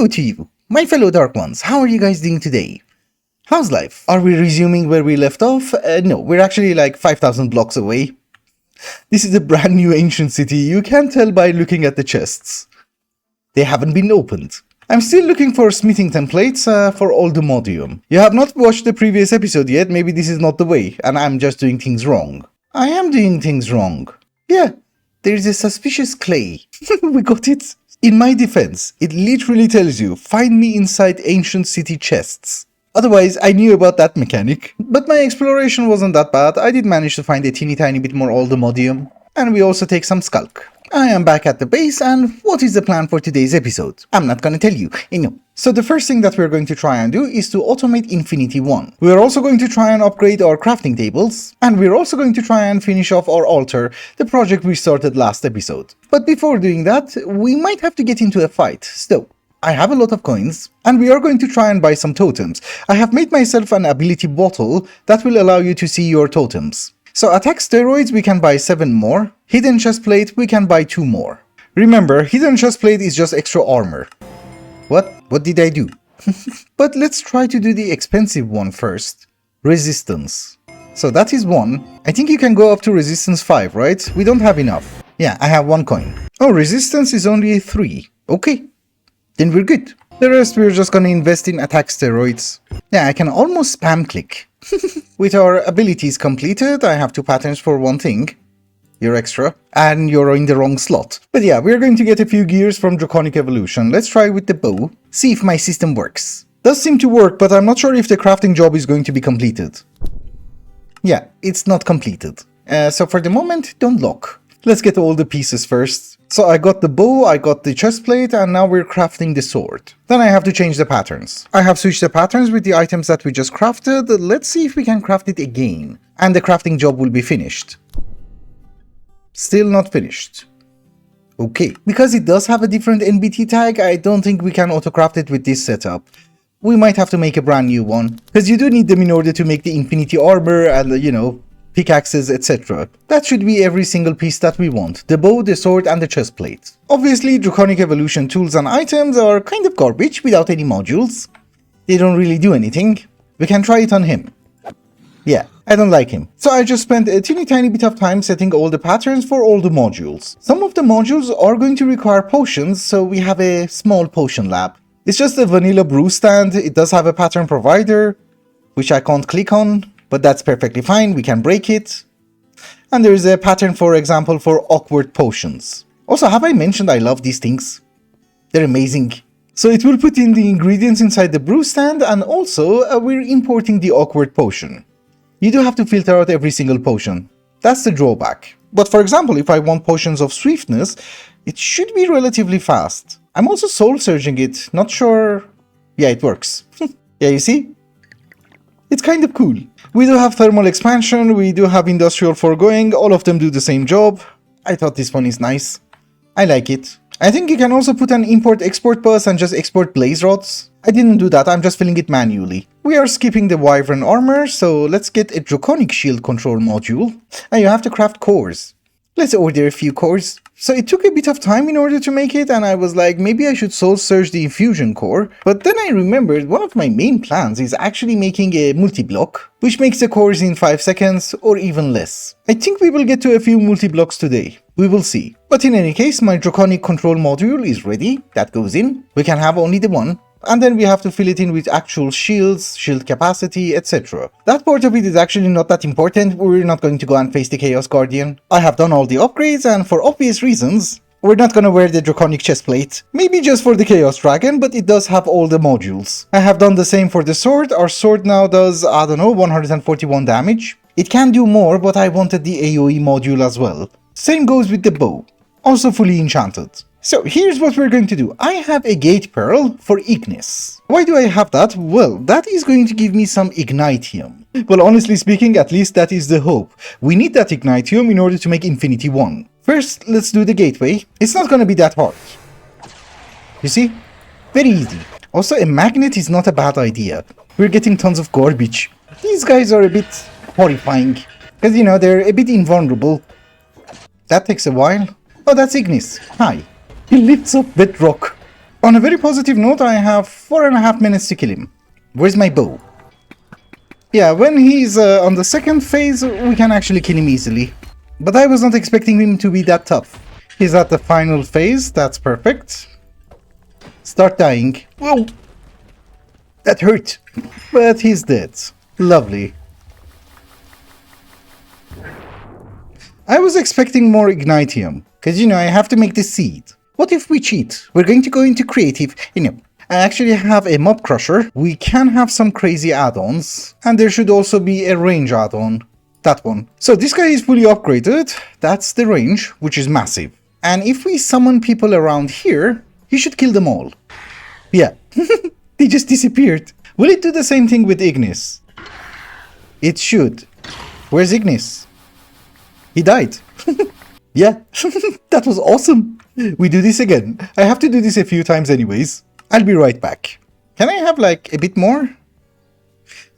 Hello to you, my fellow Dark Ones. How are you guys doing today? How's life? Are we resuming where we left off? No, we're actually like 5,000 blocks away. This is a brand new ancient city, you can tell by looking at the chests. They haven't been opened. I'm still looking for smithing templates for Oldemodium. You have not watched the previous episode yet, maybe this is not the way, and I'm just doing things wrong. I am doing things wrong. Yeah, there's a suspicious clay. We got it. In my defense, it literally tells you, find me inside ancient city chests. Otherwise, I knew about that mechanic. But my exploration wasn't that bad. I did manage to find a teeny tiny bit more Oldemodium. And we also take some skulk. I am back at the base, and what is the plan for today's episode? I'm not gonna tell you, no. So the first thing that we're going to try and do is to automate Infinity 1. We're also going to try and upgrade our crafting tables, and we're also going to try and finish off our altar, the project we started last episode. But before doing that, we might have to get into a fight, so I have a lot of coins, and we are going to try and buy some totems. I have made myself an ability bottle that will allow you to see your totems. So attack steroids we can buy 7 more, hidden chestplate we can buy 2 more. Remember, hidden chestplate is just extra armor. What did I do? But let's try to do the expensive one first. Resistance. So that is 1. I think you can go up to resistance 5, right? We don't have enough. Yeah, I have 1 coin. Oh, resistance is only 3. Okay, then we're good. The rest we're just gonna invest in attack steroids. Yeah, I can almost spam click. With our abilities completed, I have 2 patterns for 1 thing. You're extra. And you're in the wrong slot. But yeah, we're going to get a few gears from Draconic Evolution. Let's try with the bow. See if my system works. Does seem to work, but I'm not sure if the crafting job is going to be completed. Yeah, it's not completed. So for the moment, don't lock. Let's get all the pieces first. So I got the bow, I got the chestplate, and now we're crafting the sword. Then I have to change the patterns. I have switched the patterns with the items that we just crafted. Let's see if we can craft it again. And the crafting job will be finished. Still not finished. Okay. Because it does have a different NBT tag, I don't think we can auto-craft it with this setup. We might have to make a brand new one. Because you do need them in order to make the infinity armor and, you know, pickaxes, etc. That should be every single piece that we want. The bow, the sword, and the chestplate. Obviously, Draconic Evolution tools and items are kind of garbage without any modules. They don't really do anything. We can try it on him. Yeah, I don't like him. So I just spent a teeny tiny bit of time setting all the patterns for all the modules. Some of the modules are going to require potions, so we have a small potion lab. It's just a vanilla brew stand. It does have a pattern provider, which I can't click on. But that's perfectly fine, we can break it. And there is a pattern, for example, for awkward potions. Also, have I mentioned I love these things? They're amazing. So it will put in the ingredients inside the brew stand, and also we're importing the awkward potion. You do have to filter out every single potion. That's the drawback. But for example, if I want potions of swiftness, it should be relatively fast. I'm also soul surging it, not sure... Yeah, it works. Yeah, you see? It's kind of cool. We do have thermal expansion, we do have industrial foregoing, all of them do the same job. I thought this one is nice. I like it. I think you can also put an import-export bus and just export blaze rods. I didn't do that, I'm just filling it manually. We are skipping the wyvern armor, so let's get a draconic shield control module. And you have to craft cores. Let's order a few cores. So it took a bit of time in order to make it, and I was like, maybe I should soul surge the infusion core. But then I remembered one of my main plans is actually making a multi-block, which makes the cores in 5 seconds or even less. I think we will get to a few multi-blocks today. We will see. But in any case, my draconic control module is ready. That goes in. We can have only the one. And then we have to fill it in with actual shields, shield capacity, etc. That part of it is actually not that important, we're not going to go and face the Chaos Guardian. I have done all the upgrades, and for obvious reasons, we're not gonna wear the Draconic chestplate. Maybe just for the Chaos Dragon, but it does have all the modules. I have done the same for the sword. Our sword now does, I don't know, 141 damage. It can do more, but I wanted the AoE module as well. Same goes with the bow. Also fully enchanted. So here's what we're going to do. I have a gate pearl for Ignis. Why do I have that? Well, that is going to give me some ignitium. Well, honestly speaking, at least that is the hope. We need that ignitium in order to make Infinity 1. First, let's do the gateway. It's not gonna be that hard. You see? Very easy. Also, a magnet is not a bad idea. We're getting tons of garbage. These guys are a bit horrifying. Because, you know, they're a bit invulnerable. That takes a while. Oh, that's Ignis. Hi. He lifts up bedrock. On a very positive note, I have 4.5 minutes to kill him. Where's my bow? Yeah, when he's on the second phase, we can actually kill him easily. But I was not expecting him to be that tough. He's at the final phase, that's perfect. Start dying. Whoa! That hurt. But he's dead. Lovely. I was expecting more Ignitium, because you know, I have to make the seed. What if we cheat? We're going to go into creative, you know. I actually have a mob crusher, we can have some crazy add-ons, and there should also be a range add-on. That one. So this guy is fully upgraded, that's the range, which is massive. And if we summon people around here, he should kill them all. Yeah, they just disappeared. Will it do the same thing with Ignis? It should. Where's Ignis? He died. Yeah, that was awesome. We do this again. I have to do this a few times anyways. I'll be right back. Can I have like a bit more?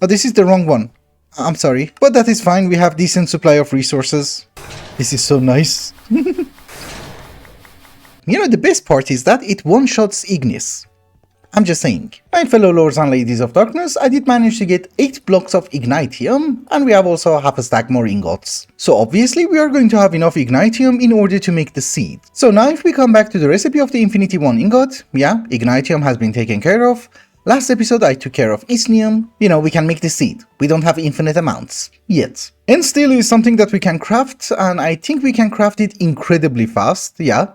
Oh, this is the wrong one. I'm sorry, but that is fine. We have decent supply of resources. This is so nice. You know, the best part is that it one-shots Ignis. I'm just saying. My fellow lords and ladies of darkness, I did manage to get 8 blocks of Ignitium, and we have also half a stack more ingots. So obviously we are going to have enough Ignitium in order to make the seed. So now if we come back to the recipe of the Infinity 1 ingot, yeah, Ignitium has been taken care of. Last episode I took care of Isnium. You know, we can make the seed. We don't have infinite amounts. Yet. And steel is something that we can craft, and I think we can craft it incredibly fast, yeah.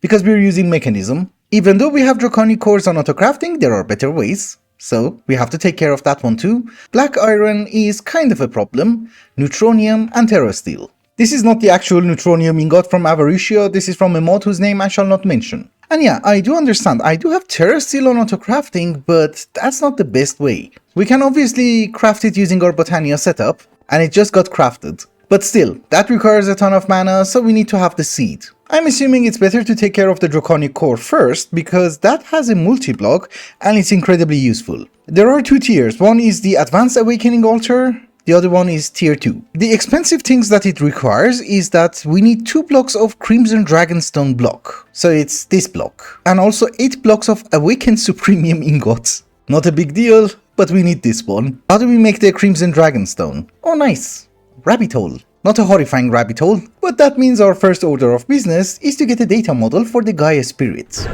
Because we're using mechanism. Even though we have draconic cores on auto-crafting, there are better ways. So, we have to take care of that one too. Black iron is kind of a problem. Neutronium and terrasteel. This is not the actual neutronium ingot from Avarucia, this is from a mod whose name I shall not mention. And yeah, I do understand, I do have terrasteel on auto-crafting, but that's not the best way. We can obviously craft it using our Botania setup, and it just got crafted. But still, that requires a ton of mana, so we need to have the seed. I'm assuming it's better to take care of the draconic core first, because that has a multi-block and it's incredibly useful. There are 2 tiers, one is the Advanced Awakening Altar, the other one is tier 2. The expensive things that it requires is that we need 2 blocks of Crimson Dragonstone block, so it's this block, and also 8 blocks of Awakened Supremium ingots. Not a big deal, but we need this one. How do we make the Crimson Dragonstone? Oh nice, rabbit hole. Not a horrifying rabbit hole, but that means our first order of business is to get a data model for the Gaia Spirit.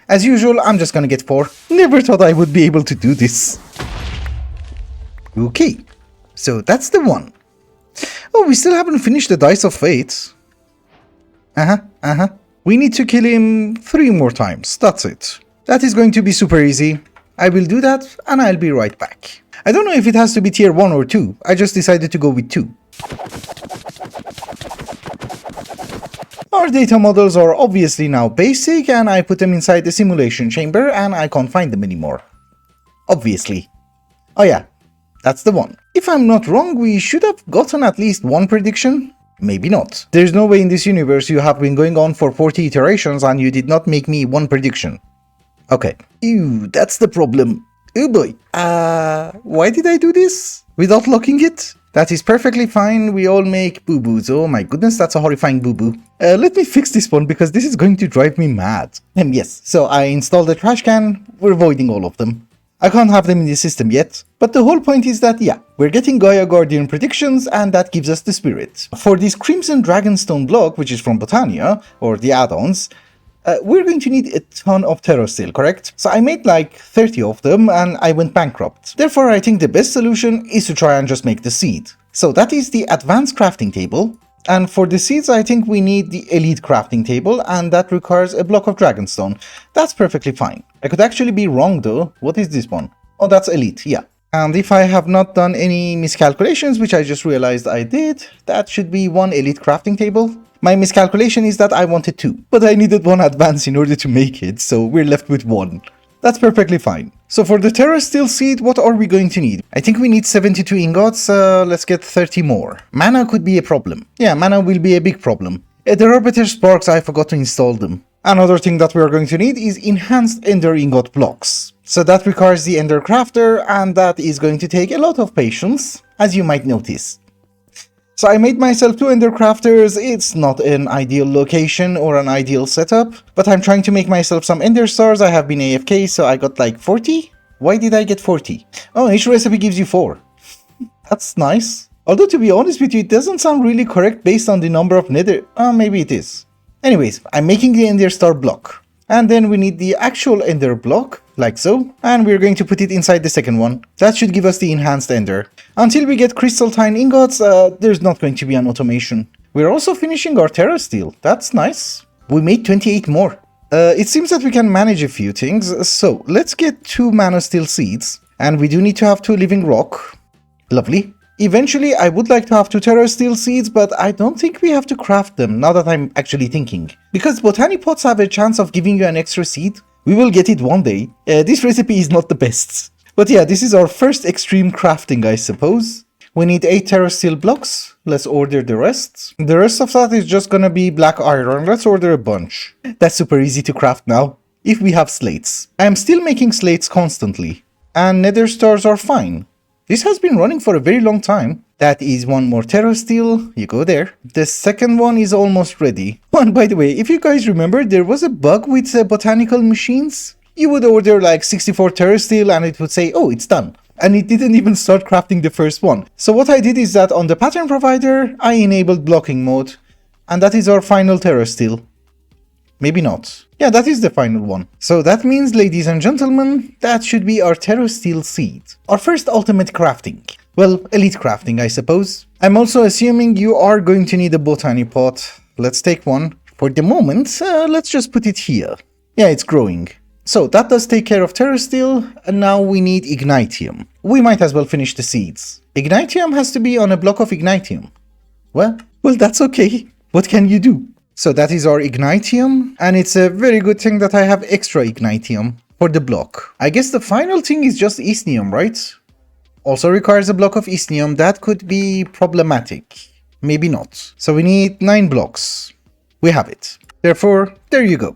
As usual, I'm just gonna get 4. Never thought I would be able to do this. Okay, so that's the one. Oh, we still haven't finished the Dice of Fate. We need to kill him 3 more times, that's it. That is going to be super easy. I will do that, and I'll be right back. I don't know if it has to be tier 1 or 2, I just decided to go with 2. Our data models are obviously now basic, and I put them inside the simulation chamber and I can't find them anymore. Obviously. Oh yeah, that's the one. If I'm not wrong, we should have gotten at least 1 prediction? Maybe not. There's no way in this universe you have been going on for 40 iterations and you did not make me 1 prediction. Okay. Ew, that's the problem. Oh boy. Why did I do this? Without locking it? That is perfectly fine, we all make boo-boos. Oh my goodness, that's a horrifying boo-boo. Let me fix this one because this is going to drive me mad. Yes, so I installed the trash can, we're voiding all of them. I can't have them in the system yet, but the whole point is that, yeah, we're getting Gaia Guardian predictions and that gives us the spirit. For this Crimson Dragonstone block, which is from Botania, or the add-ons, we're going to need a ton of terrasteel, correct? So I made like 30 of them and I went bankrupt. Therefore, I think the best solution is to try and just make the seed. So that is the advanced crafting table. And for the seeds, I think we need the elite crafting table, and that requires a block of dragonstone. That's perfectly fine. I could actually be wrong though. What is this one? Oh, that's elite, yeah. And if I have not done any miscalculations, which I just realized I did, that should be 1 elite crafting table. My miscalculation is that I wanted 2, but I needed 1 advance in order to make it, so we're left with 1. That's perfectly fine. So for the terrasteel seed, what are we going to need? I think we need 72 ingots, let's get 30 more. Mana could be a problem. Yeah, mana will be a big problem. There are better sparks, I forgot to install them. Another thing that we are going to need is enhanced ender ingot blocks. So that requires the ender crafter, and that is going to take a lot of patience, as you might notice. So I made myself 2 ender crafters. It's not an ideal location or an ideal setup, but I'm trying to make myself some ender stars. I have been AFK, so I got like 40? Why did I get 40? Oh, each recipe gives you 4. That's nice. Although to be honest with you, it doesn't sound really correct based on the number of nether... maybe it is. Anyways, I'm making the ender star block. And then we need the actual ender block, like so, and we're going to put it inside the second one. That should give us the enhanced ender. Until we get crystalline ingots, there's not going to be an automation. We're also finishing our terra steel. That's nice. We made 28 more. It seems that we can manage a few things, so let's get 2 mana steel seeds. And we do need to have 2 living rock. Lovely. Eventually, I would like to have 2 terra steel seeds, but I don't think we have to craft them, now that I'm actually thinking. Because botany pots have a chance of giving you an extra seed. We will get it one day. This recipe is not the best. But yeah, this is our first extreme crafting, I suppose. We need 8 terra steel blocks. Let's order the rest. The rest of that is just gonna be black iron. Let's order a bunch. That's super easy to craft now, if we have slates. I am still making slates constantly. And nether stars are fine. This has been running for a very long time. That is 1 more terra steel, you go there. The second one is almost ready. Oh, and by the way, if you guys remember, there was a bug with botanical machines. You would order like 64 terra steel and it would say, oh, it's done. And it didn't even start crafting the first one. So what I did is that on the pattern provider, I enabled blocking mode. And that is our final terra steel. Maybe not. Yeah, that is the final one. So that means, ladies and gentlemen, that should be our terra steel seed. Our first ultimate crafting. Well, elite crafting, I suppose. I'm also assuming you are going to need a botany pot. Let's take one. For the moment, let's just put it here. Yeah, it's growing. So that does take care of terra steel, and now we need ignitium. We might as well finish the seeds. Ignitium has to be on a block of ignitium. Well, that's okay. What can you do? So that is our ignitium, and it's a very good thing that I have extra ignitium for the block. I guess the final thing is just isnium, right? Also requires a block of isnium. That could be problematic. Maybe not. So we need 9 blocks. We have it. Therefore, there you go.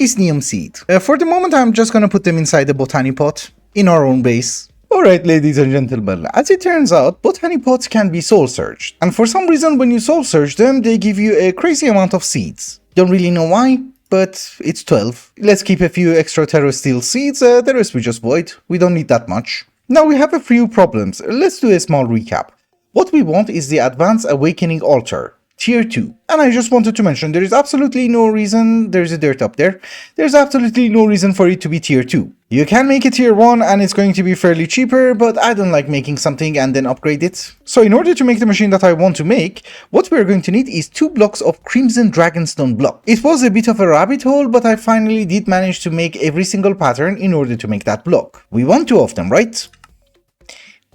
Isnium seed. For the moment, I'm just gonna put them inside the botany pot in our own base. Alright, ladies and gentlemen, as it turns out, botany pots can be soul searched. And for some reason, when you soul search them, they give you a crazy amount of seeds. Don't really know why, but it's 12. Let's keep a few extra terra steel seeds, the rest we just void. We don't need that much. Now we have a few problems. Let's do a small recap. What we want is the Advanced Awakening Altar. Tier 2. And I just wanted to mention, there is absolutely no reason, there's a dirt up there, there's absolutely no reason for it to be tier 2. You can make it tier 1 and it's going to be fairly cheaper, but I don't like making something and then upgrade it. So in order to make the machine that I want to make, what we're going to need is 2 blocks of Crimson Dragonstone block. It was a bit of a rabbit hole, but I finally did manage to make every single pattern in order to make that block. We want 2 of them, right?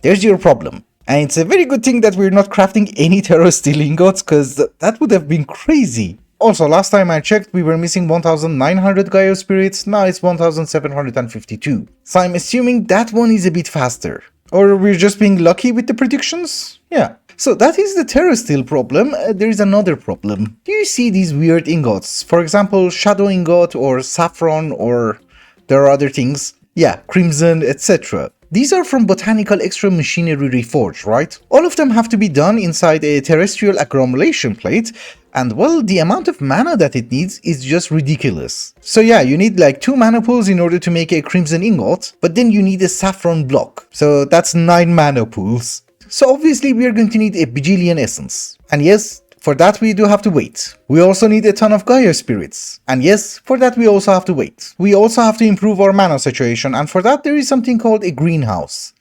There's your problem. And it's a very good thing that we're not crafting any terra steel ingots, because that would have been crazy. Also, last time I checked, we were missing 1900 Gaio spirits, now it's 1752. So I'm assuming that one is a bit faster. Or we're just being lucky with the predictions? Yeah. So that is the terra steel problem. There is another problem. Do you see these weird ingots? For example, shadow ingot or saffron, or there are other things. Yeah, crimson, etc. These are from Botanical Extra Machineries Reforged, right? All of them have to be done inside a terrestrial accumulation plate, and well, the amount of mana that it needs is just ridiculous. So yeah, you need like 2 mana pools in order to make a crimson ingot, but then you need a saffron block. So that's 9 mana pools. So obviously we are going to need a bajillion essence. And yes, for that we do have to wait. We also need a ton of Gaia spirits. And yes, for that we also have to wait. We also have to improve our mana situation, and for that there is something called a greenhouse.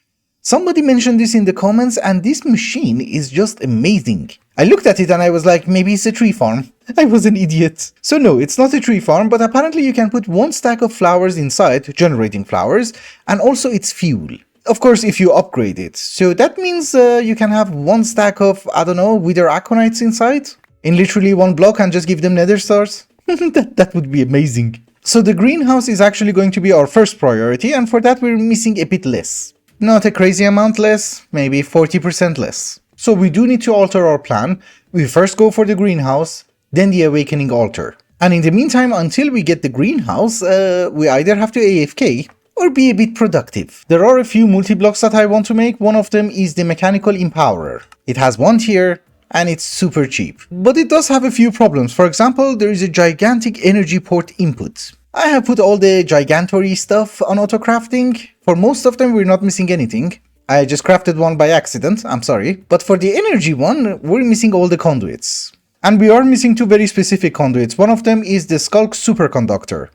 Somebody mentioned this in the comments, and this machine is just amazing. I looked at it and I was like, maybe it's a tree farm. I was an idiot. So no, it's not a tree farm, but apparently you can put 1 stack of flowers inside, generating flowers, and also it's fuel. Of course, if you upgrade it. So that means you can have 1 stack of, I don't know, wither aconites inside in literally 1 block and just give them nether stars. that would be amazing. So the greenhouse is actually going to be our first priority, and for that we're missing a bit less. Not a crazy amount less, maybe 40% less. So we do need to alter our plan. We first go for the greenhouse, then the awakening altar. And in the meantime, until we get the greenhouse, we either have to AFK or be a bit productive. There are a few multi-blocks that I want to make. One of them is the mechanical empowerer. It has 1 tier, and it's super cheap. But it does have a few problems. For example, there is a gigantic energy port input. I have put all the gigantory stuff on auto crafting. For most of them, we're not missing anything. I just crafted one by accident, I'm sorry. But for the energy one, we're missing all the conduits. And we are missing two very specific conduits. One of them is the Skulk Superconductor.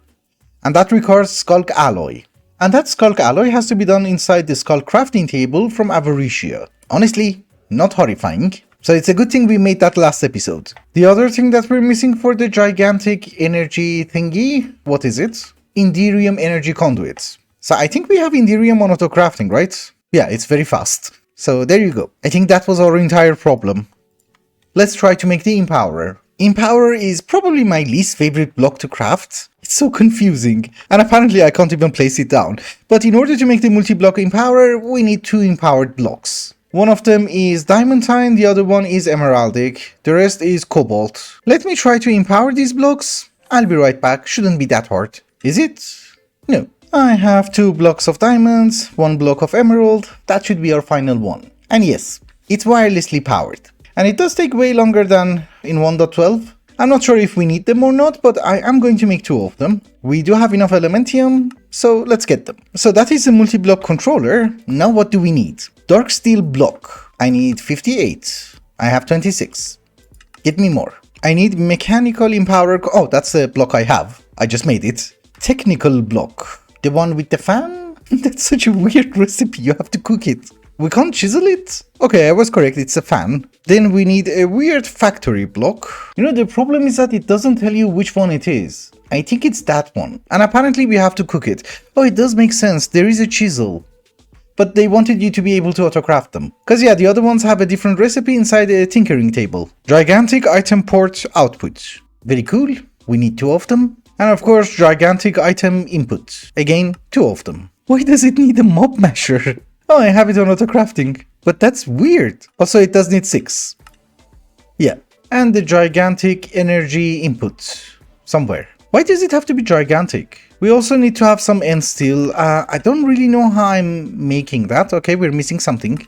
And that requires Skulk Alloy. And that Skulk Alloy has to be done inside the Skulk crafting table from Avaricia. Honestly, not horrifying. So it's a good thing we made that last episode. The other thing that we're missing for the gigantic energy thingy, what is it? Inderium energy conduits. So I think we have Inderium on auto crafting, right? Yeah, it's very fast. So there you go. I think that was our entire problem. Let's try to make the Empowerer. Empowerer is probably my least favorite block to craft. It's so confusing, and apparently I can't even place it down. But in order to make the multi-block Empowerer, we need two empowered blocks. One of them is Diamantine, the other one is Emeraldic, the rest is Cobalt. Let me try to empower these blocks. I'll be right back, shouldn't be that hard. Is it? No. I have 2 blocks of diamonds, 1 block of emerald, that should be our final one. And yes, it's wirelessly powered. And it does take way longer than in 1.12. I'm not sure if we need them or not, but I am going to make 2 of them. We do have enough Elementium, so let's get them. So that is a multi-block controller. Now what do we need? Dark steel block. I need 58. I have 26. Get me more. I need mechanical empower. Oh, that's the block I have. I just made it. Technical block. The one with the fan? That's such a weird recipe. You have to cook it. We can't chisel it? Okay, I was correct, it's a fan. Then we need a weird factory block. You know, the problem is that it doesn't tell you which one it is. I think it's that one. And apparently we have to cook it. Oh, it does make sense, there is a chisel. But they wanted you to be able to autocraft them. Cause yeah, the other ones have a different recipe inside a tinkering table. Gigantic item port output. Very cool, we need 2 of them. And of course, gigantic item input. Again, 2 of them. Why does it need a mob masher? Oh, I have it on auto crafting, but that's weird. Also, it does need 6. Yeah, and the gigantic energy input somewhere. Why does it have to be gigantic? We also need to have some end steel. I don't really know how I'm making that. Okay, we're missing something.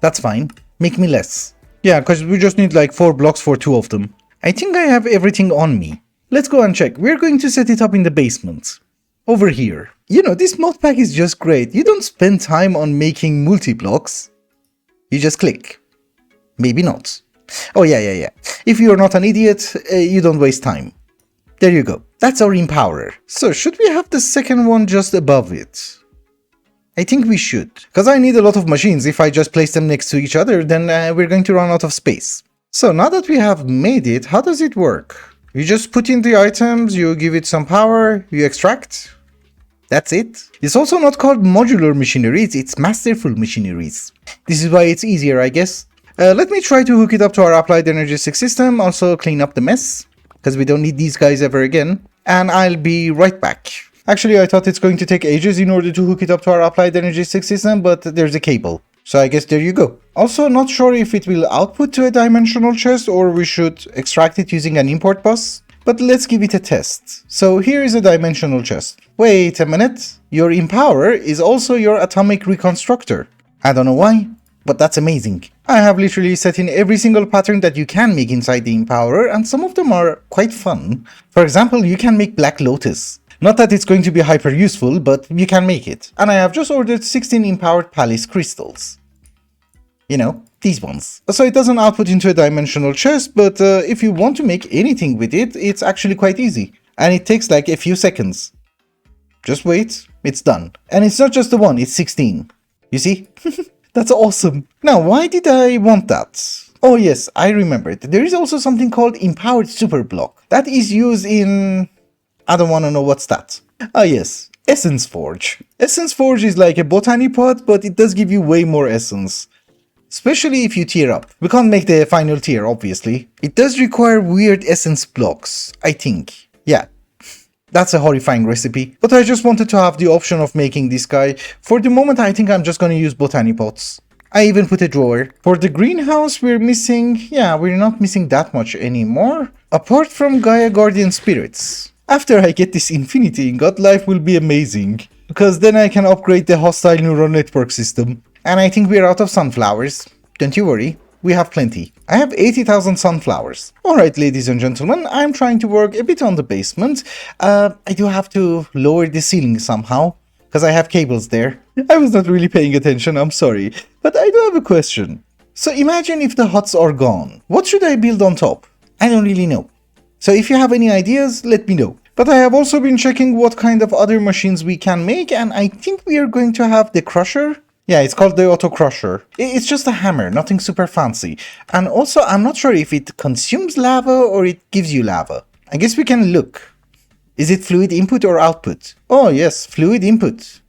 That's fine. Make me less. Yeah, because we just need like 4 blocks for 2 of them. I think I have everything on me. Let's go and check. We're going to set it up in the basement. Over here. You know, this mod pack is just great. You don't spend time on making multi-blocks. You just click. Maybe not. Oh yeah. If you're not an idiot, you don't waste time. There you go. That's our Empowerer. So should we have the second one just above it? I think we should. Because I need a lot of machines. If I just place them next to each other, then we're going to run out of space. So now that we have made it, how does it work? You just put in the items, you give it some power, you extract. That's it. It's also not called modular machineries, it's masterful machineries. This is why it's easier, I guess. Let me try to hook it up to our applied energetic system, also clean up the mess, because we don't need these guys ever again. And I'll be right back. Actually, I thought it's going to take ages in order to hook it up to our applied energetic system, but there's a cable. So I guess there you go. Also, not sure if it will output to a dimensional chest or we should extract it using an import bus. But let's give it a test. So here is a dimensional chest. Wait a minute. Your Empowerer is also your atomic reconstructor. I don't know why, but that's amazing. I have literally set in every single pattern that you can make inside the Empowerer, and some of them are quite fun. For example, you can make Black Lotus. Not that it's going to be hyper useful, but you can make it. And I have just ordered 16 empowered Palace crystals. You know, these ones. So it doesn't output into a dimensional chest, but if you want to make anything with it, it's actually quite easy. And it takes like a few seconds. Just wait, it's done. And it's not just the one, it's 16. You see? That's awesome. Now, why did I want that? Oh yes, I remembered. There is also something called Empowered Super Block. That is used in... I don't want to know what's that. Ah yes, Essence Forge. Essence Forge is like a botany pot, but it does give you way more essence. Especially if you tier up. We can't make the final tier, obviously. It does require weird essence blocks, I think. Yeah. That's a horrifying recipe. But I just wanted to have the option of making this guy. For the moment, I think I'm just gonna use botany pots. I even put a drawer. For the greenhouse, we're missing... Yeah, we're not missing that much anymore. Apart from Gaia Guardian Spirits. After I get this infinity ingot, life will be amazing. Because then I can upgrade the hostile neural network system. And I think we're out of sunflowers. Don't you worry, we have plenty. I have 80,000 sunflowers. Alright, ladies and gentlemen, I'm trying to work a bit on the basement. I do have to lower the ceiling somehow, because I have cables there. I was not really paying attention, I'm sorry. But I do have a question. So imagine if the huts are gone. What should I build on top? I don't really know. So if you have any ideas, let me know. But I have also been checking what kind of other machines we can make, and I think we are going to have the crusher. Yeah, it's called the auto crusher. It's just a hammer, nothing super fancy. And also, I'm not sure if it consumes lava or it gives you lava. I guess we can look. Is it fluid input or output? Oh yes, fluid input.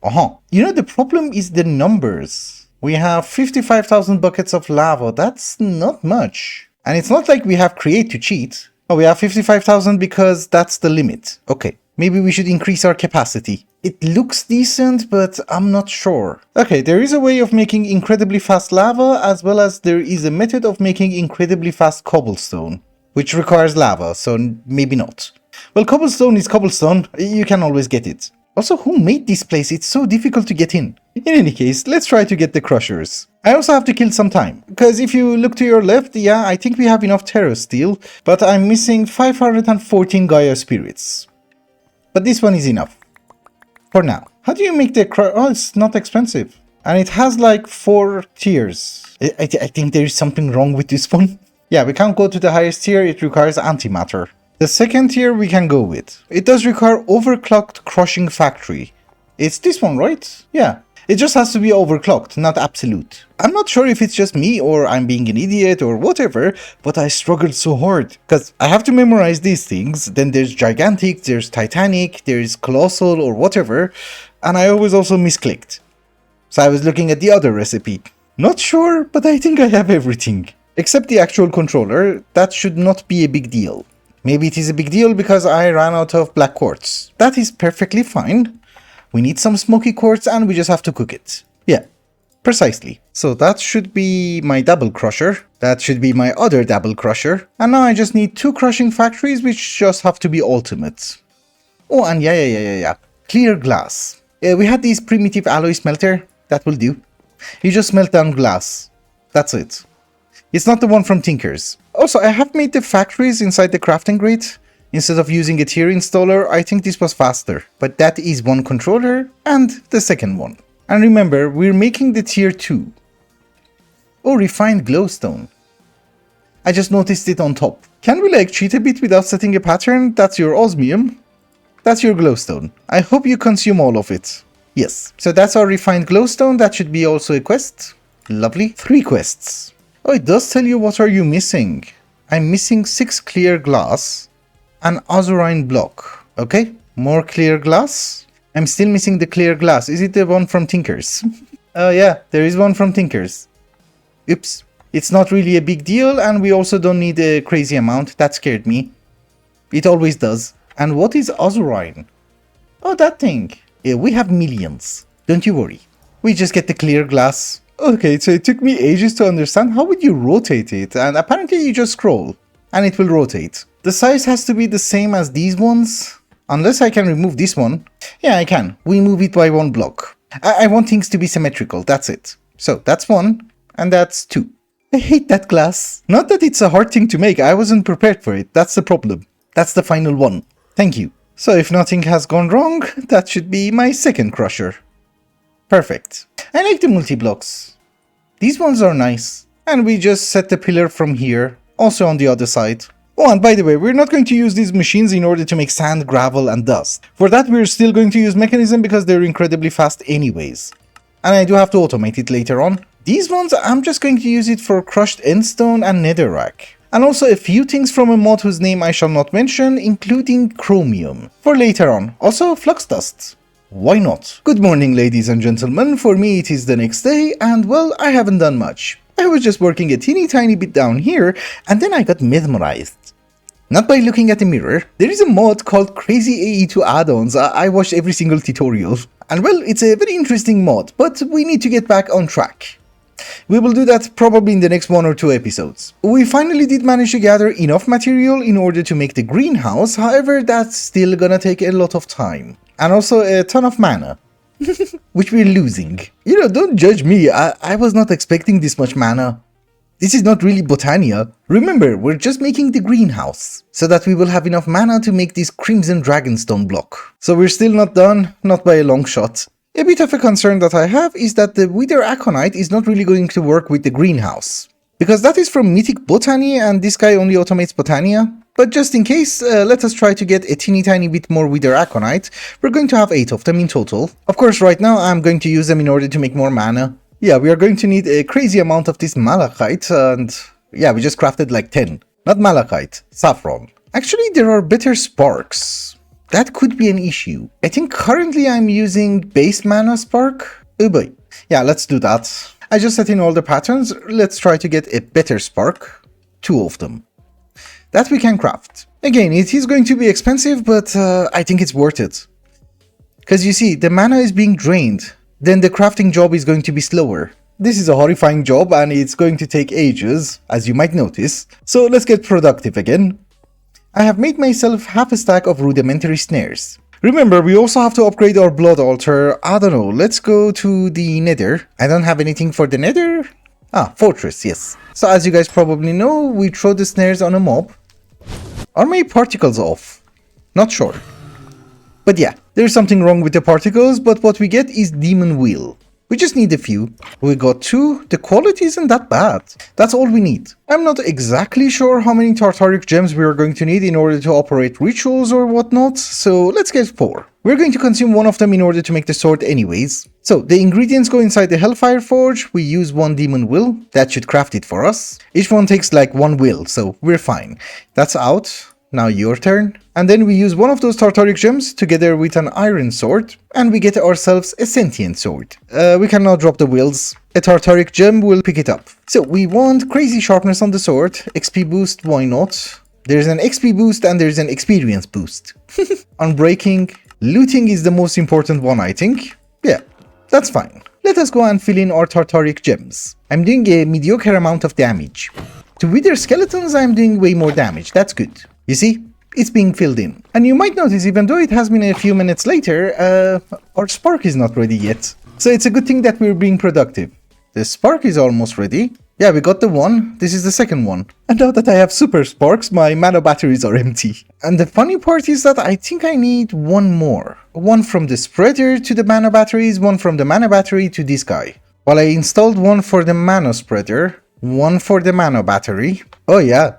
You know, the problem is the numbers. We have 55,000 buckets of lava. That's not much. And it's not like we have create to cheat. Oh, we have 55,000 because that's the limit. Okay, maybe we should increase our capacity. It looks decent, but I'm not sure. Okay, there is a way of making incredibly fast lava, as well as there is a method of making incredibly fast cobblestone, which requires lava, so maybe not. Well, cobblestone is cobblestone, you can always get it. Also, who made this place? It's so difficult to get in. In any case, let's try to get the crushers. I also have to kill some time, because if you look to your left, yeah, I think we have enough terra steel, but I'm missing 514 Gaia spirits. But this one is enough. For now. How do you make the oh, it's not expensive. And it has like 4 tiers. I think there is something wrong with this one. Yeah, we can't go to the highest tier, it requires antimatter. The second tier we can go with. It does require overclocked crushing factory. It's this one, right? Yeah. It just has to be overclocked, not absolute. I'm not sure if it's just me or I'm being an idiot or whatever, but I struggled so hard. Because I have to memorize these things, then there's gigantic, there's titanic, there's colossal or whatever, and I always also misclicked. So I was looking at the other recipe. Not sure, but I think I have everything. Except the actual controller, that should not be a big deal. Maybe it is a big deal because I ran out of black quartz. That is perfectly fine. We need some smoky quartz and we just have to cook it. Yeah, precisely. So that should be my double crusher. That should be my other double crusher. And now I just need 2 crushing factories which just have to be ultimate. Oh, and yeah. Clear glass. We had this primitive alloy smelter. That will do. You just smelt down glass. That's it. It's not the one from Tinkers. Also, I have made the factories inside the crafting grid. Instead of using a tier installer, I think this was faster. But that is one controller and the second one. And remember, we're making the tier 2. Oh, refined glowstone. I just noticed it on top. Can we like cheat a bit without setting a pattern? That's your osmium. That's your glowstone. I hope you consume all of it. Yes. So that's our refined glowstone. That should be also a quest. Lovely. 3 quests. Oh, it does tell you what are you missing. I'm missing 6 clear glass. An azurine block. Okay, more clear glass. I'm still missing the clear glass. Is it the one from Tinkers? Oh yeah, there is one from Tinkers. Oops. It's not really a big deal and we also don't need a crazy amount. That scared me. It always does. And what is azurine? Oh, that thing. Yeah, we have millions. Don't you worry. We just get the clear glass. Okay, so it took me ages to understand how would you rotate it, and apparently you just scroll and it will rotate. The size has to be the same as these ones, unless I can remove this one. Yeah, I can. We move it by 1 block. I want things to be symmetrical, that's it. So that's 1, and that's 2. I hate that glass. Not that it's a hard thing to make, I wasn't prepared for it, that's the problem. That's the final one. Thank you. So if nothing has gone wrong, that should be my second crusher. Perfect. I like the multiblocks. These ones are nice. And we just set the pillar from here, also on the other side. Oh, and by the way, we're not going to use these machines in order to make sand, gravel, and dust. For that, we're still going to use mechanism because they're incredibly fast anyways. And I do have to automate it later on. These ones, I'm just going to use it for crushed endstone and netherrack. And also a few things from a mod whose name I shall not mention, including chromium. For later on. Also, flux dust. Why not? Good morning, ladies and gentlemen. For me, it is the next day, and well, I haven't done much. I was just working a teeny tiny bit down here, and then I got mesmerized. Not by looking at the mirror. There is a mod called Crazy AE2 Add-ons. I watched every single tutorial. And well, it's a very interesting mod, but we need to get back on track. We will do that probably in the next 1 or 2 episodes. We finally did manage to gather enough material in order to make the greenhouse, however, that's still gonna take a lot of time. And also a ton of mana. Which we're losing. You know, don't judge me, I was not expecting this much mana. This is not really Botania. Remember, we're just making the greenhouse, so that we will have enough mana to make this Crimson Dragonstone block. So we're still not done, not by a long shot. A bit of a concern that I have is that the Wither Aconite is not really going to work with the greenhouse, because that is from Mythic Botany and this guy only automates Botania. But just in case, let us try to get a teeny tiny bit more Wither Aconite. We're going to have 8 of them in total. Of course, right now I'm going to use them in order to make more mana. Yeah, we are going to need a crazy amount of this malachite, and yeah, we just crafted like 10. Not malachite, saffron. Actually, there are better sparks. That could be an issue. I think currently I'm using base mana spark. Oh boy. Yeah, let's do that. I just set in all the patterns. Let's try to get a better spark. 2 of them. That we can craft. Again, it is going to be expensive, but I think it's worth it. Because you see, the mana is being drained. Then the crafting job is going to be slower. This is a horrifying job and it's going to take ages, as you might notice. So let's get productive again. I have made myself half a stack of rudimentary snares. Remember, we also have to upgrade our blood altar. I don't know, let's go to the nether. I don't have anything for the nether. Ah, fortress, yes. So as you guys probably know, we throw the snares on a mob. Are my particles off? Not sure. But yeah, there's something wrong with the particles, but what we get is Demon Wheel. We just need a few. We got 2, the quality isn't that bad. That's all we need. I'm not exactly sure how many Tartaric gems we are going to need in order to operate rituals or whatnot, so let's get 4. We're going to consume 1 of them in order to make the sword anyways. So the ingredients go inside the Hellfire Forge, we use 1 Demon Will, that should craft it for us. Each one takes like 1 will, so we're fine. That's out. Now your turn. And then we use 1 of those Tartaric gems together with an iron sword, and we get ourselves a sentient sword. We can now drop the wills. A Tartaric gem will pick it up. So we want crazy sharpness on the sword, XP boost, why not? There's an XP boost and there's an experience boost. Unbreaking. Looting is the most important one, I think. Yeah, that's fine. Let us go and fill in our Tartaric gems. I'm doing a mediocre amount of damage. To Wither Skeletons, I'm doing way more damage. That's good. You see, it's being filled in. And you might notice, even though it has been a few minutes later, our spark is not ready yet. So it's a good thing that we're being productive. The spark is almost ready. Yeah, we got the 1. This is the second one. And now that I have super sparks, my mana batteries are empty. And the funny part is that I think I need 1 more. 1 from the spreader to the mana batteries, 1 from the mana battery to this guy. While I installed 1 for the mana spreader, 1 for the mana battery. Oh yeah,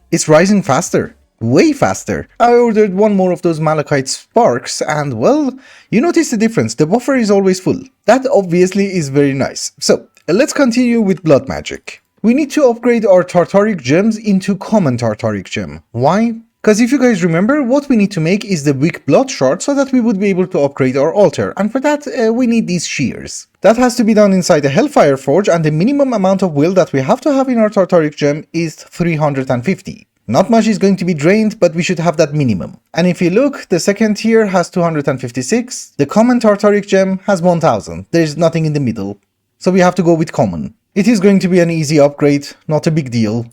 it's rising faster. Way faster. I ordered 1 more of those malachite sparks and well, you notice the difference, the buffer is always full. That obviously is very nice. So, let's continue with blood magic. We need to upgrade our Tartaric gems into common Tartaric gem. Why? Because if you guys remember, what we need to make is the weak blood shard so that we would be able to upgrade our altar, and for that we need these shears. That has to be done inside the Hellfire Forge, and the minimum amount of will that we have to have in our Tartaric gem is 350. Not much is going to be drained, but we should have that minimum. And if you look, the second tier has 256, the common Tartaric gem has 1000, there's nothing in the middle. So we have to go with common. It is going to be an easy upgrade, not a big deal.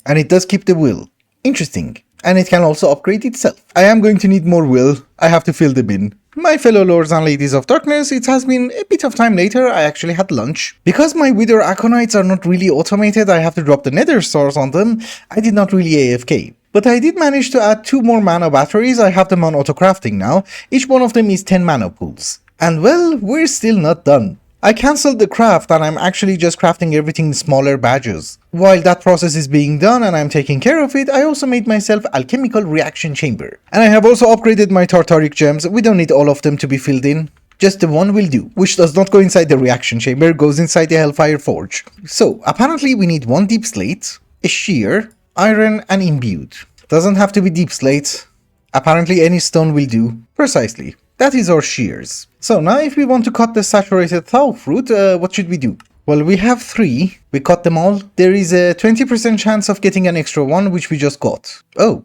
And it does keep the will. Interesting. And it can also upgrade itself. I am going to need more will, I have to fill the bin. My fellow lords and ladies of darkness, it has been a bit of time later, I actually had lunch. Because my Wither Aconites are not really automated, I have to drop the nether stars on them, I did not really AFK. But I did manage to add 2 more mana batteries, I have them on auto crafting now, each one of them is 10 mana pools. And well, we're still not done. I cancelled the craft and I'm actually just crafting everything in smaller batches. While that process is being done and I'm taking care of it, I also made myself alchemical reaction chamber. And I have also upgraded my Tartaric gems, we don't need all of them to be filled in. Just the 1 will do, which does not go inside the reaction chamber, goes inside the Hellfire Forge. So, apparently we need 1 deep slate, a shear, iron and imbued. Doesn't have to be deep slate. Apparently any stone will do. Precisely. That is our shears. So now if we want to cut the saturated thou fruit, what should we do? Well, we have 3, we cut them all. There is a 20% chance of getting an extra one, which we just got. Oh,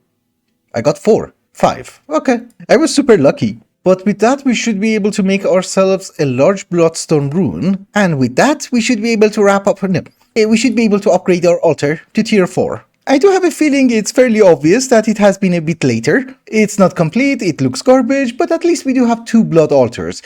I got 4, 5, okay. I was super lucky. But with that we should be able to make ourselves a large bloodstone rune, and with that we should be able to we should be able to upgrade our altar to tier 4. I do have a feeling it's fairly obvious that it has been a bit later. It's not complete, it looks garbage, but at least we do have 2 blood altars.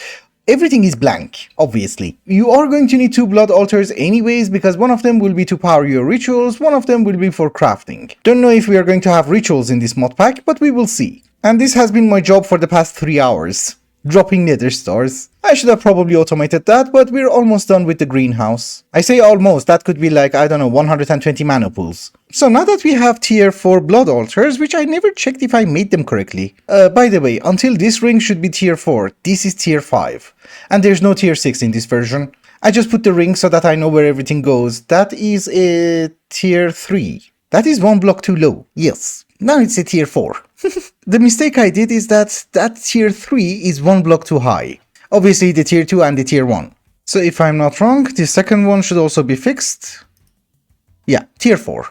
Everything is blank, obviously. You are going to need 2 blood altars anyways, because one of them will be to power your rituals, one of them will be for crafting. Don't know if we are going to have rituals in this mod pack, but we will see. And this has been my job for the past 3 hours. Dropping nether stars. I should have probably automated that, but we're almost done with the greenhouse. I say almost, that could be like, I don't know, 120 mana pools. So now that we have tier 4 blood altars, which I never checked if I made them correctly. By the way, until this ring should be tier 4, this is tier 5. And there's no tier 6 in this version. I just put the ring so that I know where everything goes. That is a tier 3. That is 1 block too low, yes. Now it's a tier 4. The mistake I did is that tier 3 is 1 block too high. Obviously the tier 2 and the tier 1. So if I'm not wrong, the second one should also be fixed. Yeah, tier 4.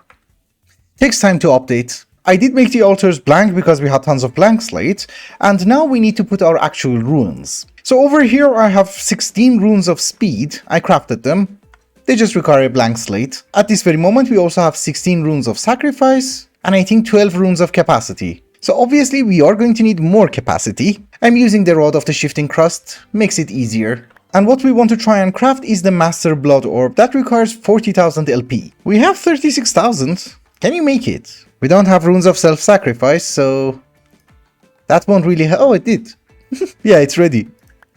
Takes time to update. I did make the altars blank because we had tons of blank slate, and now we need to put our actual runes. So over here I have 16 runes of speed. I crafted them. They just require a blank slate. At this very moment we also have 16 runes of sacrifice, and I think 12 runes of capacity. So obviously we are going to need more capacity. I'm using the Rod of the Shifting Crust, makes it easier. And what we want to try and craft is the Master Blood Orb, that requires 40,000 LP. We have 36,000. Can you make it? We don't have runes of self-sacrifice, so that won't really oh, it did. Yeah, it's ready.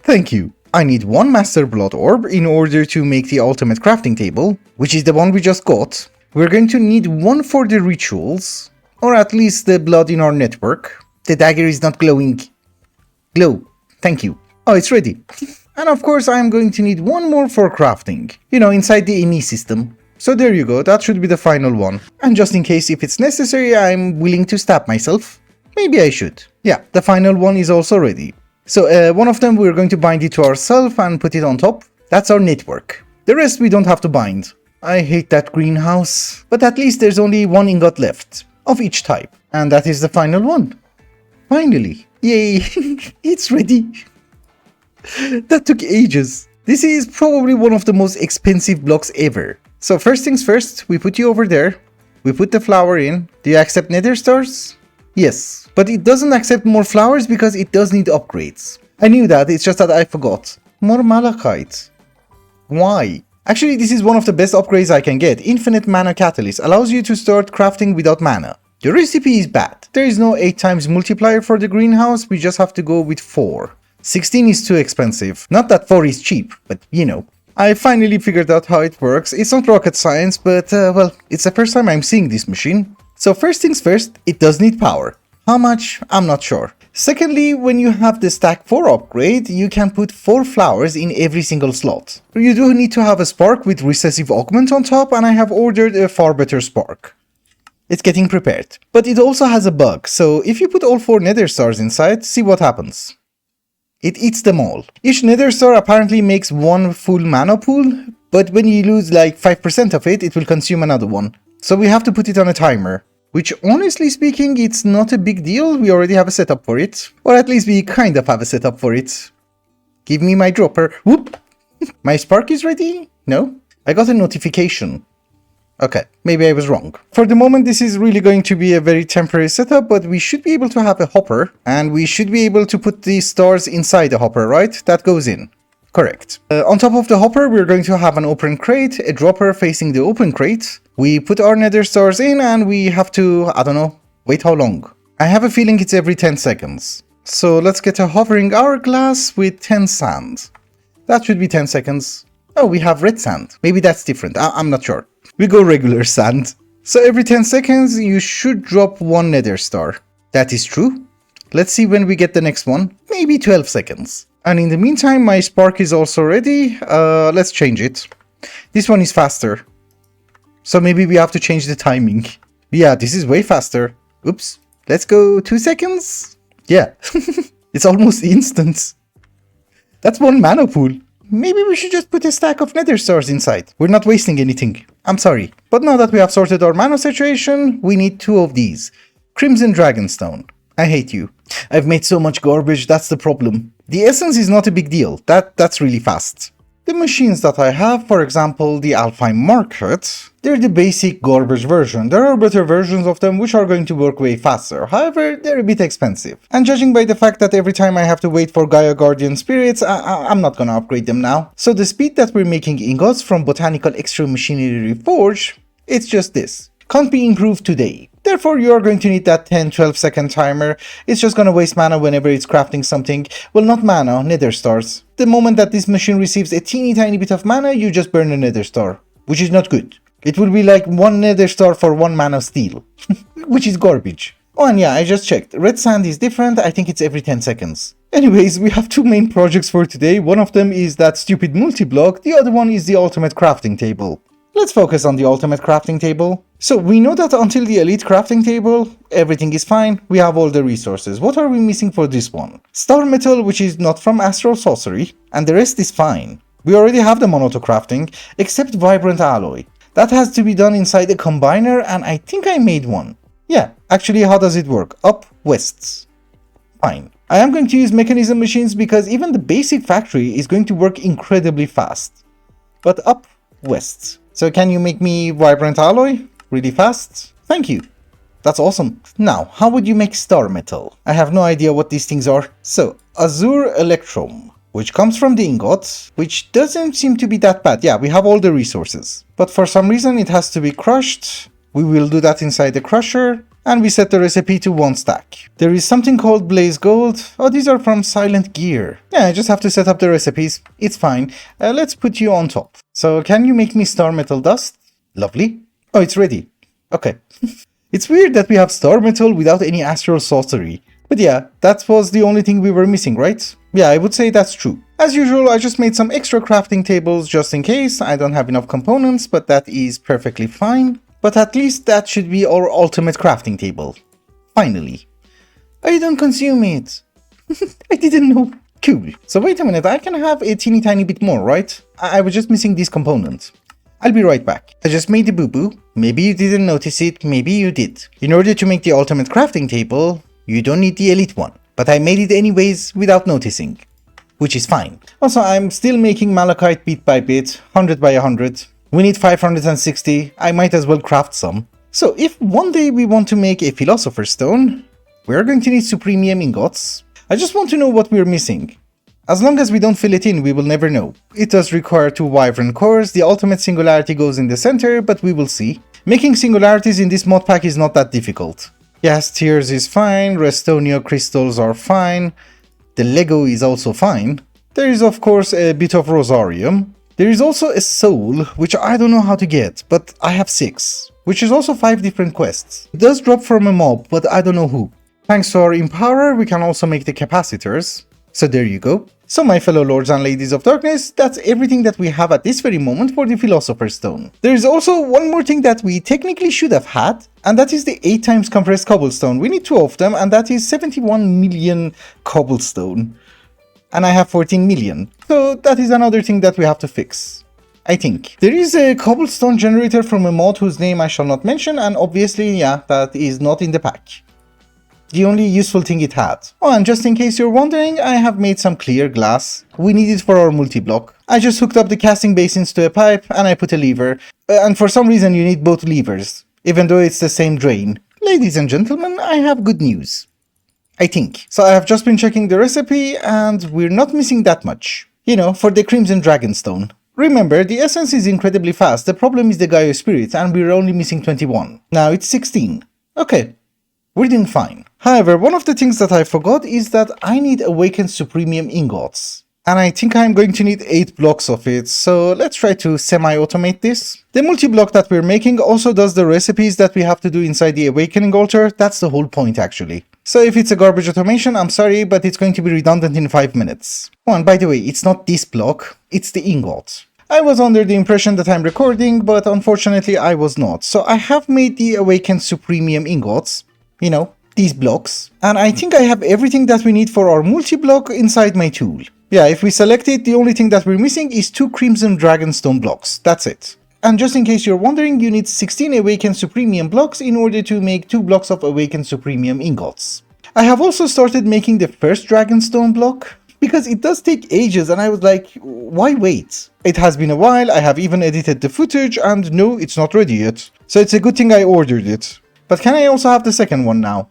Thank you. I need 1 Master Blood Orb in order to make the ultimate crafting table, which is the one we just got. We're going to need 1 for the rituals, or at least the blood in our network. The dagger is not glowing. Glow. Thank you. Oh, it's ready. And of course I'm going to need 1 more for crafting. You know, inside the ME system. So there you go, that should be the final one. And just in case if it's necessary, I'm willing to stab myself. Maybe I should. Yeah, the final one is also ready. So one of them we're going to bind it to ourselves and put it on top. That's our network. The rest we don't have to bind. I hate that greenhouse. But at least there's only 1 ingot left. Of each type. And that is the final one. Finally. Yay. It's ready. That took ages. This is probably one of the most expensive blocks ever. So first things first, we put you over there. We put the flower in. Do you accept nether stars? Yes. But it doesn't accept more flowers because it does need upgrades. I knew that, it's just that I forgot. More malachite. Why? Actually, this is one of the best upgrades I can get. Infinite Mana Catalyst allows you to start crafting without mana. The recipe is bad. There is no 8 times multiplier for the greenhouse, we just have to go with 4. 16 is too expensive. Not that 4 is cheap, but you know. I finally figured out how it works. It's not rocket science, but well, it's the first time I'm seeing this machine. So first things first, it does need power. How much? I'm not sure. Secondly, when you have the stack 4 upgrade, you can put 4 flowers in every single slot. You do need to have a spark with recessive augment on top, and I have ordered a far better spark. It's getting prepared. But it also has a bug, so if you put all 4 nether stars inside, see what happens. It eats them all. Each nether star apparently makes 1 full mana pool, but when you lose like 5% of it, it will consume another one. So we have to put it on a timer. Which, honestly speaking, it's not a big deal. We already have a setup for it. Or at least we kind of have a setup for it. Give me my dropper. Whoop! My spark is ready? No? I got a notification. Okay, maybe I was wrong. For the moment, this is really going to be a very temporary setup, but we should be able to have a hopper. And we should be able to put these stars inside the hopper, right? That goes in. Correct. On top of the hopper, we're going to have an open crate, a dropper facing the open crate. We put our nether stars in and we have to, I don't know, wait how long. I have a feeling it's every 10 seconds. So let's get a hovering hourglass with 10 sand. That should be 10 seconds. Oh, we have red sand. Maybe that's different. I'm not sure. We go regular sand. So every 10 seconds, you should drop 1 nether star. That is true. Let's see when we get the next one. Maybe 12 seconds. And in the meantime, my spark is also ready. Let's change it. This one is faster. So maybe we have to change the timing. Yeah, this is way faster. Oops. Let's go 2 seconds. Yeah. It's almost instant. That's 1 mana pool. Maybe we should just put a stack of nether stars inside. We're not wasting anything. I'm sorry. But now that we have sorted our mana situation, we need 2 of these. Crimson Dragonstone. I hate you. I've made so much garbage, that's the problem. The essence is not a big deal. That's really fast. The machines that I have, for example, the Alpine Market, they're the basic garbage version. There are better versions of them which are going to work way faster. However, they're a bit expensive. And judging by the fact that every time I have to wait for Gaia Guardian Spirits, I'm not gonna upgrade them now. So the speed that we're making ingots from Botanical Extra Machineries Reforged, it's just this. Can't be improved today. Therefore, you are going to need that 10-12 second timer. It's just gonna waste mana whenever it's crafting something. Well, not mana, nether stars. The moment that this machine receives a teeny tiny bit of mana, you just burn a nether star, which is not good. It will be like 1 nether star for 1 mana steel, which is garbage. Oh, and yeah, I just checked. Red sand is different. I think it's every 10 seconds. Anyways, we have 2 main projects for today. One of them is that stupid multi-block. The other one is the ultimate crafting table. Let's focus on the ultimate crafting table. So we know that until the elite crafting table, everything is fine. We have all the resources. What are we missing for this one? Star metal, which is not from astral sorcery, and the rest is fine. We already have the monoto crafting, except vibrant alloy. That has to be done inside a combiner, and I think I made one. Yeah, actually, how does it work? Up, west. Fine. I am going to use mechanism machines because even the basic factory is going to work incredibly fast. But up, west. So can you make me vibrant alloy really fast? Thank you. That's awesome. Now, how would you make star metal? I have no idea what these things are. So, azure electrum, which comes from the ingot, which doesn't seem to be that bad. Yeah, we have all the resources. But for some reason it has to be crushed. We will do that inside the crusher. And we set the recipe to 1 stack. There is something called blaze gold. Oh, these are from silent gear. Yeah, I just have to set up the recipes. It's fine. Let's put you on top. So can you make me star metal dust? Lovely. Oh, it's ready. Okay. It's weird that we have star metal without any astral sorcery. But yeah, that was the only thing we were missing, right? Yeah, I would say that's true. As usual, I just made some extra crafting tables just in case. I don't have enough components, but that is perfectly fine. But at least that should be our ultimate crafting table. Finally. I don't consume it. I didn't know. Cool. So wait a minute, I can have a teeny tiny bit more, right? I was just missing this component. I'll be right back. I just made the boo-boo. Maybe you didn't notice it, maybe you did. In order to make the ultimate crafting table, you don't need the elite one. But I made it anyways without noticing. Which is fine. Also, I'm still making malachite bit by bit, 100 by 100. We need 560, I might as well craft some. So if one day we want to make a philosopher's stone, we're going to need supremium ingots. I just want to know what we're missing. As long as we don't fill it in, we will never know. It does require 2 wyvern cores, the ultimate singularity goes in the center, but we will see. Making singularities in this mod pack is not that difficult. Yes, tears is fine, Restonia crystals are fine, the Lego is also fine. There is of course a bit of Rosarium. There is also a soul, which I don't know how to get, but I have 6, which is also 5 different quests. It does drop from a mob, but I don't know who. Thanks to our Empower, we can also make the capacitors. So there you go. So my fellow lords and ladies of darkness, that's everything that we have at this very moment for the Philosopher's Stone. There is also one more thing that we technically should have had, and that is the 8 times compressed cobblestone. We need 2 of them, and that is 71 million cobblestone. And I have 14 million. So that is another thing that we have to fix. I think. There is a cobblestone generator from a mod whose name I shall not mention, and obviously, yeah, that is not in the pack. The only useful thing it had. Oh, and just in case you're wondering, I have made some clear glass. We need it for our multi-block. I just hooked up the casting basins to a pipe, and I put a lever. And for some reason you need both levers, even though it's the same drain. Ladies and gentlemen, I have good news. I think. So I have just been checking the recipe, and we're not missing that much. You know, for the Crimson Dragonstone. Remember, the essence is incredibly fast, the problem is the Gaia Spirit, and we're only missing 21. Now it's 16. Okay, we're doing fine. However, one of the things that I forgot is that I need Awakened Supremium Ingots. And I think I'm going to need 8 blocks of it, so let's try to semi-automate this. The multi-block that we're making also does the recipes that we have to do inside the Awakening Altar. That's the whole point actually. So if it's a garbage automation, I'm sorry, but it's going to be redundant in 5 minutes. Oh, and by the way, it's not this block, it's the ingot. I was under the impression that I'm recording, but unfortunately I was not. So I have made the Awakened Supremium Ingots, you know, these blocks. And I think I have everything that we need for our multi-block inside my tool. Yeah, if we select it, the only thing that we're missing is 2 Crimson Dragonstone blocks, that's it. And just in case you're wondering, you need 16 Awakened Supremium blocks in order to make 2 blocks of Awakened Supremium Ingots. I have also started making the first Dragonstone block. because it does take ages and I was like, why wait? It has been a while, I have even edited the footage and no, it's not ready yet. So it's a good thing I ordered it. But can I also have the second one now?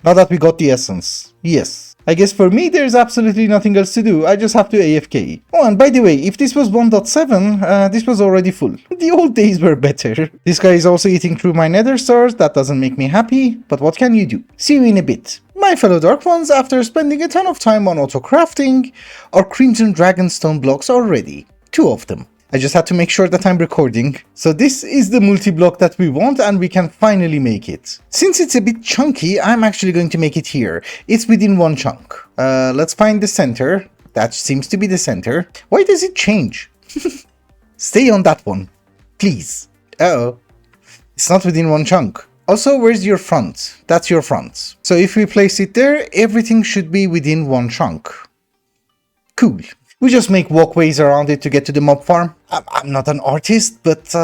Now that we got the essence. Yes. I guess for me there's absolutely nothing else to do, I just have to AFK. Oh, and by the way, if this was 1.7, this was already full. The old days were better. This guy is also eating through my nether stars, that doesn't make me happy, but what can you do? See you in a bit. My fellow Dark Ones, after spending a ton of time on auto-crafting, our Crimson Dragonstone blocks are ready. 2 of them. I just had to make sure that I'm recording. So this is the multi-block that we want and we can finally make it. Since it's a bit chunky, I'm actually going to make it here. It's within one chunk. Let's find the center. That seems to be the center. Why does it change? Stay on that one. Please. Uh-oh. It's not within one chunk. Also, where's your front? That's your front. So if we place it there, everything should be within one chunk. Cool. We just make walkways around it to get to the mob farm. I'm not an artist, but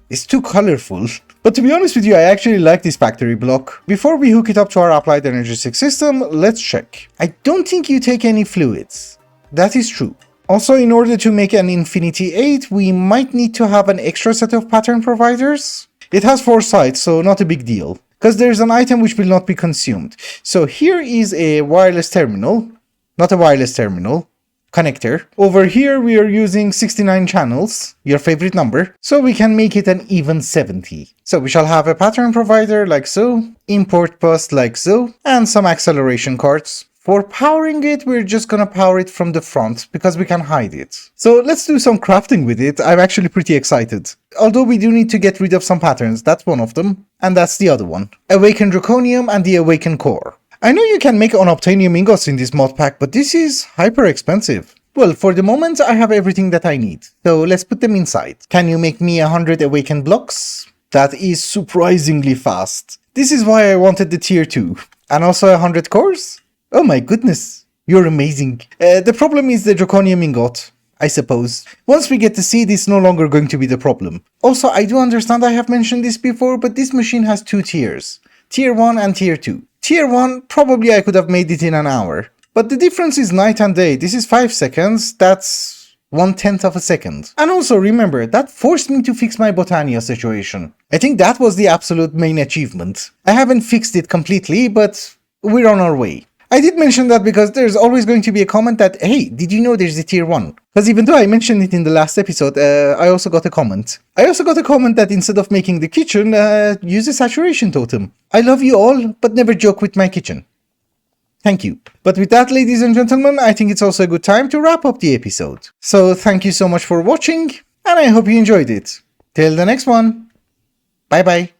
it's too colorful. But to be honest with you, I actually like this factory block. Before we hook it up to our applied energetic system, let's check. I don't think you take any fluids. That is true. Also, in order to make an Infinity 8, we might need to have an extra set of pattern providers. It has 4 sides, so not a big deal. Because there's an item which will not be consumed. So here is a wireless terminal. Not a wireless terminal. Connector. Over here we are using 69 channels, your favorite number, so we can make it an even 70. So we shall have a pattern provider like so, import bus like so, and some acceleration cards. For powering it, we're just gonna power it from the front, because we can hide it. So let's do some crafting with it, I'm actually pretty excited. Although we do need to get rid of some patterns, that's one of them, and that's the other one. Awakened Draconium and the Awakened Core. I know you can make unobtainium ingots in this mod pack, but this is hyper expensive. Well, for the moment I have everything that I need, so let's put them inside. Can you make me 100 awakened blocks? That is surprisingly fast. This is why I wanted the tier 2. And also 100 cores? Oh my goodness, you're amazing. The problem is the draconium ingot, I suppose. Once we get the seed, it's no longer going to be the problem. Also, I do understand I have mentioned this before, but this machine has 2 tiers. Tier 1 and Tier 2. Tier 1, probably I could have made it in an hour. But the difference is night and day. This is 5 seconds, that's 1/10 of a second. And also remember, that forced me to fix my Botania situation. I think that was the absolute main achievement. I haven't fixed it completely, but we're on our way. I did mention that because there's always going to be a comment that, hey, did you know there's a tier 1? Because even though I mentioned it in the last episode, I also got a comment. I also got a comment that instead of making the kitchen, use a saturation totem. I love you all, but never joke with my kitchen. Thank you. But with that, ladies and gentlemen, I think it's also a good time to wrap up the episode. So thank you so much for watching, and I hope you enjoyed it. Till the next one. Bye bye.